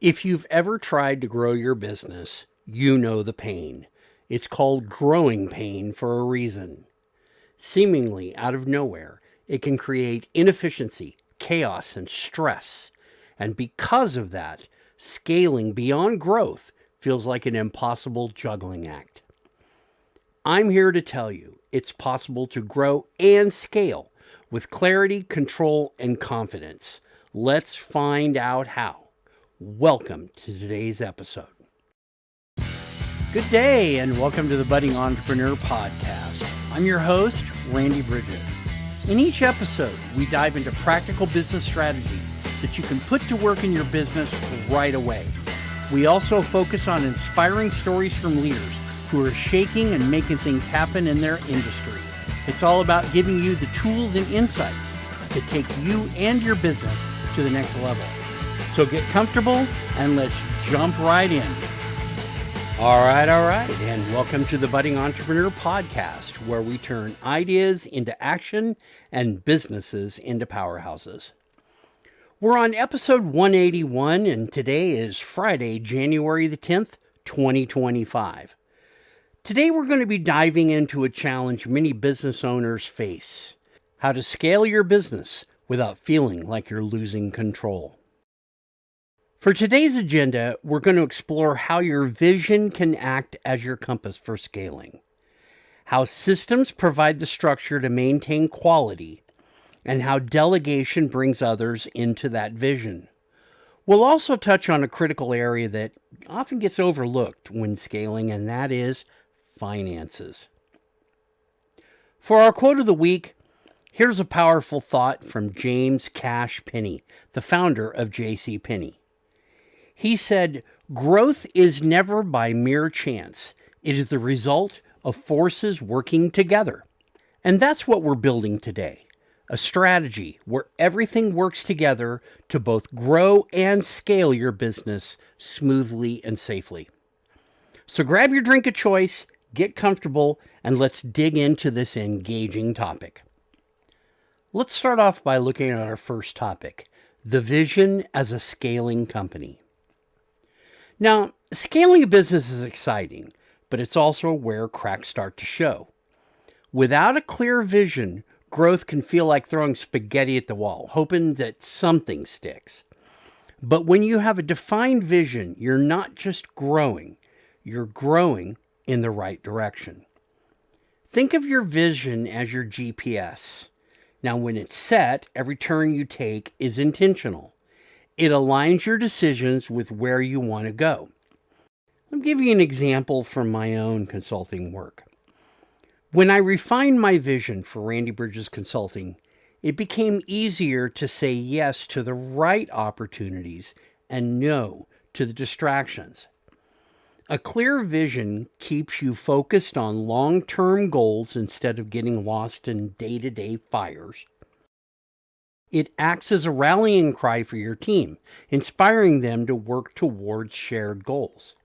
If you've ever tried to grow your business, you know the pain. It's called growing pain for a reason. Seemingly out of nowhere, it can create inefficiency, chaos, and stress. And because of that, scaling beyond growth feels like an impossible juggling act. I'm here to tell you it's possible to grow and scale with clarity, control, and confidence. Let's find out how. Welcome to today's episode. Good day and welcome to the Budding Entrepreneur Podcast. I'm your host, Randy Bridges. In each episode, we dive into practical business strategies that you can put to work in your business right away. We also focus on inspiring stories from leaders who are shaking and making things happen in their industry. It's all about giving you the tools and insights to take you and your business to the next level. So get comfortable and let's jump right in. All right. And welcome to the Budding Entrepreneur Podcast, where we turn ideas into action and businesses into powerhouses. We're on episode 181, and today is Friday, January the 10th, 2025. Today, we're going to be diving into a challenge many business owners face: how to scale your business without feeling like you're losing control. For today's agenda, we're going to explore how your vision can act as your compass for scaling, how systems provide the structure to maintain quality, and how delegation brings others into that vision. We'll also touch on a critical area that often gets overlooked when scaling, and that is finances. For our quote of the week, here's a powerful thought from James Cash Penney, the founder of JCPenney. He said, "Growth is never by mere chance. It is the result of forces working together." And that's what we're building today. A strategy where everything works together to both grow and scale your business smoothly and safely. So grab your drink of choice, get comfortable, and let's dig into this engaging topic. Let's start off by looking at our first topic, the vision as a scaling company. Now, scaling a business is exciting, but it's also where cracks start to show. Without a clear vision, growth can feel like throwing spaghetti at the wall, hoping that something sticks. But when you have a defined vision, you're not just growing, you're growing in the right direction. Think of your vision as your GPS. Now, when it's set, every turn you take is intentional. It aligns your decisions with where you want to go. I'll give you an example from my own consulting work. When I refined my vision for Randy Bridges Consulting, it became easier to say yes to the right opportunities and no to the distractions. A clear vision keeps you focused on long-term goals instead of getting lost in day-to-day fires. It acts as a rallying cry for your team, inspiring them to work towards shared goals.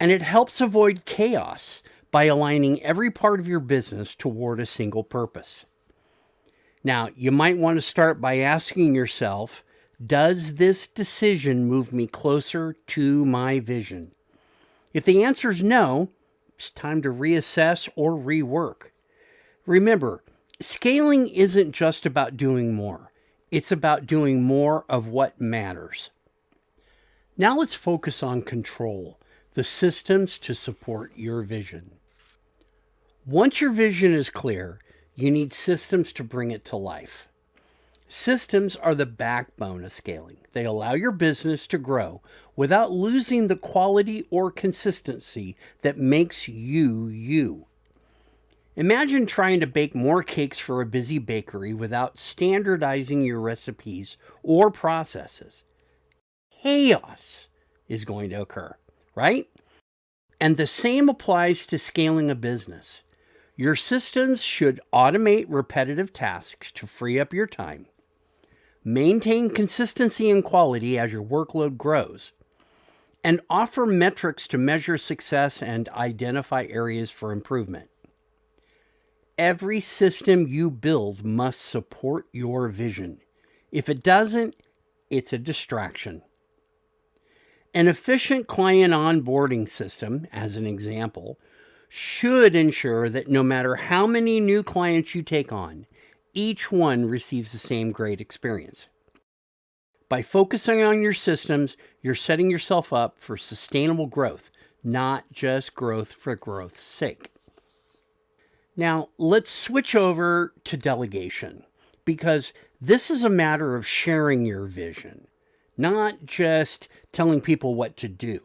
And it helps avoid chaos by aligning every part of your business toward a single purpose. Now, you might want to start by asking yourself, does this decision move me closer to my vision? If the answer is no, it's time to reassess or rework. Remember, scaling isn't just about doing more. It's about doing more of what matters. Now let's focus on control, the systems to support your vision. Once your vision is clear, you need systems to bring it to life. Systems are the backbone of scaling. They allow your business to grow without losing the quality or consistency that makes you, you. Imagine trying to bake more cakes for a busy bakery without standardizing your recipes or processes. Chaos is going to occur, right? And the same applies to scaling a business. Your systems should automate repetitive tasks to free up your time, maintain consistency and quality as your workload grows, and offer metrics to measure success and identify areas for improvement. Every system you build must support your vision. If it doesn't, it's a distraction. An efficient client onboarding system, as an example, should ensure that no matter how many new clients you take on, each one receives the same great experience. By focusing on your systems, you're setting yourself up for sustainable growth, not just growth for growth's sake. Now, let's switch over to delegation, because this is a matter of sharing your vision, not just telling people what to do.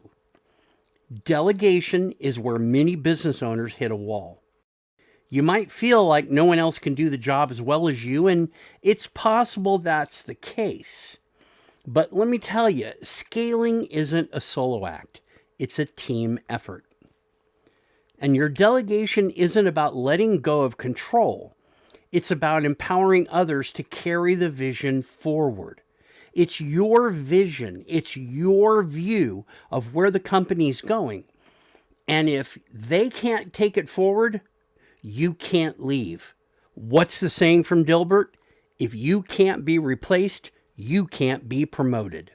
Delegation is where many business owners hit a wall. You might feel like no one else can do the job as well as you, and it's possible that's the case. But let me tell you, scaling isn't a solo act. It's a team effort. And your delegation isn't about letting go of control. It's about empowering others to carry the vision forward. It's your vision. It's your view of where the company's going. And if they can't take it forward, you can't leave. What's the saying from Dilbert? If you can't be replaced, you can't be promoted.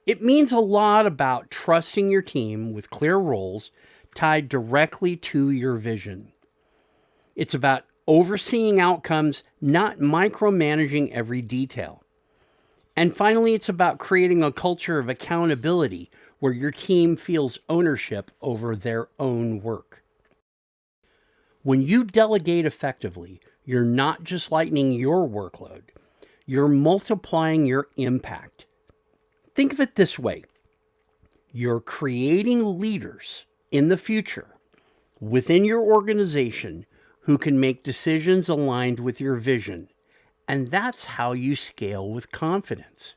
It means a lot about trusting your team with clear roles tied directly to your vision. It's about overseeing outcomes, not micromanaging every detail. And finally, it's about creating a culture of accountability where your team feels ownership over their own work. When you delegate effectively, you're not just lightening your workload, you're multiplying your impact. Think of it this way. You're creating leaders in the future within your organization who can make decisions aligned with your vision. And that's how you scale with confidence.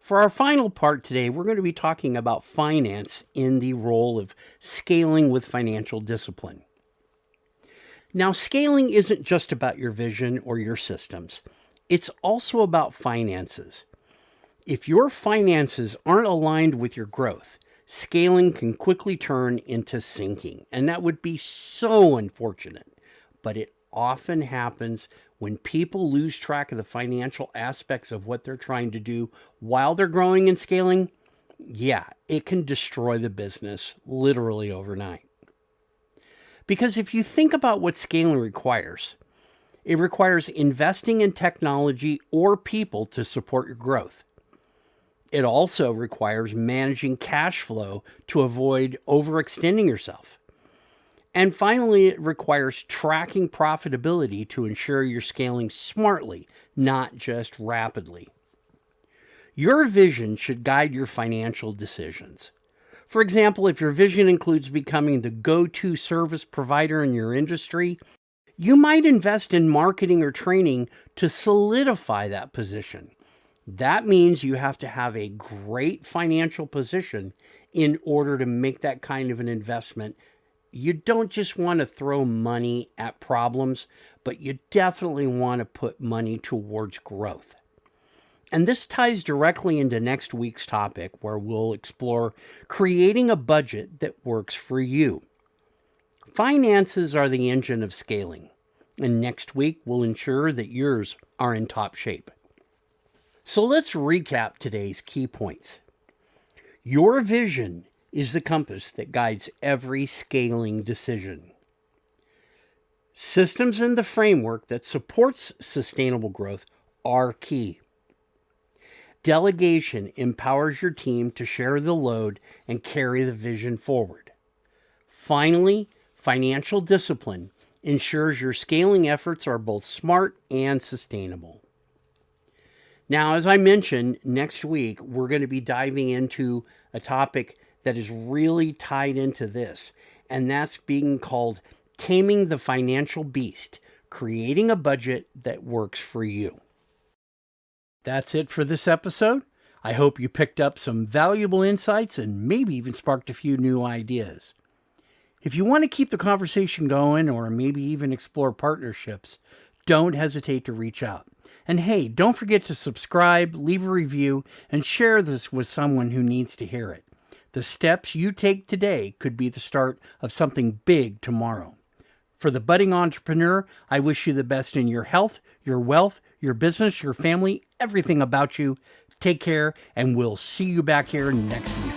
For our final part today, we're going to be talking about finance in the role of scaling with financial discipline. Now, scaling isn't just about your vision or your systems. It's also about finances. If your finances aren't aligned with your growth, scaling can quickly turn into sinking, and that would be so unfortunate. But it often happens when people lose track of the financial aspects of what they're trying to do while they're growing and scaling. Yeah, it can destroy the business literally overnight. Because if you think about what scaling requires, it requires investing in technology or people to support your growth. It also requires managing cash flow to avoid overextending yourself. And finally, it requires tracking profitability to ensure you're scaling smartly, not just rapidly. Your vision should guide your financial decisions. For example, if your vision includes becoming the go-to service provider in your industry, you might invest in marketing or training to solidify that position. That means you have to have a great financial position in order to make that kind of an investment. You don't just want to throw money at problems, but you definitely want to put money towards growth. And this ties directly into next week's topic, where we'll explore creating a budget that works for you. Finances are the engine of scaling, and next week we'll ensure that yours are in top shape. So let's recap today's key points. Your vision is the compass that guides every scaling decision. Systems and the framework that supports sustainable growth are key. Delegation empowers your team to share the load and carry the vision forward. Finally, financial discipline ensures your scaling efforts are both smart and sustainable. Now, as I mentioned, next week, we're going to be diving into a topic that is really tied into this, and that's being called Taming the Financial Beast, creating a budget that works for you. That's it for this episode. I hope you picked up some valuable insights and maybe even sparked a few new ideas. If you want to keep the conversation going or maybe even explore partnerships, don't hesitate to reach out. And hey, don't forget to subscribe, leave a review, and share this with someone who needs to hear it. The steps you take today could be the start of something big tomorrow. For the budding entrepreneur, I wish you the best in your health, your wealth, your business, your family, everything about you. Take care, and we'll see you back here next week.